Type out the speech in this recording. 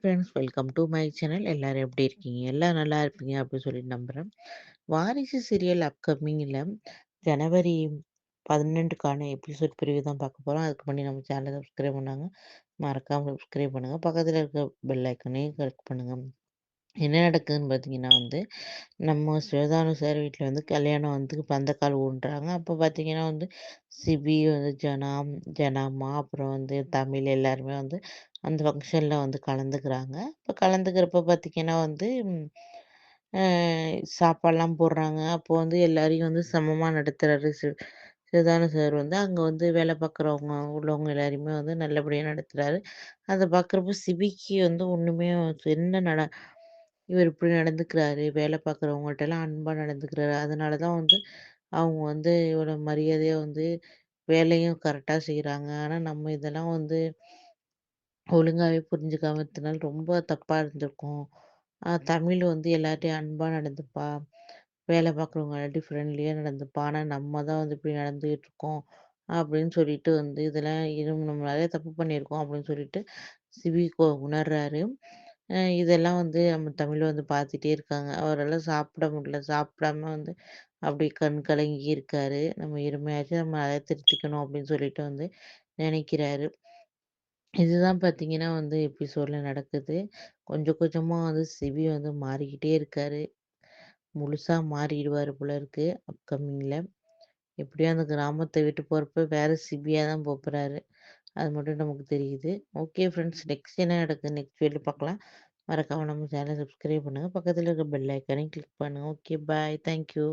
Friends welcome to my channel. எல்லாரும் எப்படி இருக்கீங்க? எல்லாம் நல்லா இருப்பீங்க அப்படின்னு சொல்லி நம்புறேன். வாரிசு சீரியல் அப்கமிங்ல ஜனவரி 12க்கான எபிசோட் பிரிவு தான் பார்க்க போறோம். அதுக்கு முன்னாடி நம்ம சேனலை சப்ஸ்கிரைப் பண்ணாங்க. மறக்காம சப்ஸ்கிரைப் பண்ணுங்க. பக்கத்துல இருக்க பெல் ஐக்கனையும் கிளிக் பண்ணுங்க. என்ன நடக்குதுன்னு பார்த்தீங்கன்னா நம்ம சிவதானு சார் வீட்ல கல்யாணம் பந்தக்கால் ஊன்றாங்க. அப்போ பார்த்தீங்கன்னா சிபி ஜனாம்மா அப்புறம் தமிழ் எல்லாருமே அந்த ஃபங்ஷன்ல கலந்துக்கிறாங்க. இப்போ கலந்துக்கிறப்ப பார்த்தீங்கன்னா ம் அ சாப்பாடுலாம் போடுறாங்க. அப்போ எல்லாரையும் சமமா நடத்துறாரு சிவதானு சார் அங்க வேலை பார்க்குறவங்க உள்ளவங்க எல்லாரையுமே நல்லபடியா நடத்துறாரு. அத பார்க்குறப்போ சிபிக்கு ஒண்ணுமே என்ன இவர் இப்படி நடந்துக்கிறாரு, வேலை பார்க்குறவங்கள்ட்டலாம் அன்பா நடந்துக்கிறாரு. அதனால தான் அவங்க இவ்வளோ மரியாதையா வேலையும் கரெக்ட்டா செய்றாங்க. ஆனா நம்ம இதெல்லாம் ஒழுங்காவே புரிஞ்சுக்காம இத்தன நாள் ரொம்ப தப்பா இருந்திருக்கோம். தமிழ் எல்லார்ட்டயும் அன்பா நடந்துப்பா. வேலை பார்க்குறவங்க எல்லார்ட்டயும் ஃப்ரெண்ட்லியா நடந்துப்பா. ஆனா நம்ம தான் இப்படி நடந்துகிட்டு இருக்கோம். அப்படின்னு சொல்லிட்டு இதெல்லாம் நம்ம நெறைய தப்பு பண்ணியிருக்கோம் அப்படின்னு சொல்லிட்டு சிவி உணர்றாரு. இதெல்லாம் நம்ம தமிழ் பார்த்துட்டே இருக்காங்க. அவரால சாப்பிட முடியல. சாப்பிடாம அப்படியே கண் கலங்கி இருக்காரு. நம்ம இனிமேயாச்சும் நம்ம அத திருத்திக்கணும் அப்படின்னு சொல்லிட்டு நெனைக்கிறாரு. இதுதான் பார்த்தீங்கன்னா எபிசோட்ல நடக்குது. கொஞ்சம் கொஞ்சமா சிவி மாறிக்கிட்டே இருக்காரு. முழுசா மாறிடுவாரு போல இருக்கு அப்கமிங்ல. எப்படியோ அந்த கிராமத்த விட்டு போறப்ப வேற சிபியா தான் போப்போறாரு. அது மட்டும் நமக்கு தெரியுது. ஓகே ஃப்ரெண்ட்ஸ், நெக்ஸ்ட் என்ன நடக்குது நெக்ஸ்ட் வீடியோல பார்க்கலாம். மறக்காம நம்ம சேனல சப்ஸ்கிரைப் பண்ணுங்க. பக்கத்துல இருக்க பெல் ஐகானையும் கிளிக் பண்ணுங்க. Okay bye. Thank you.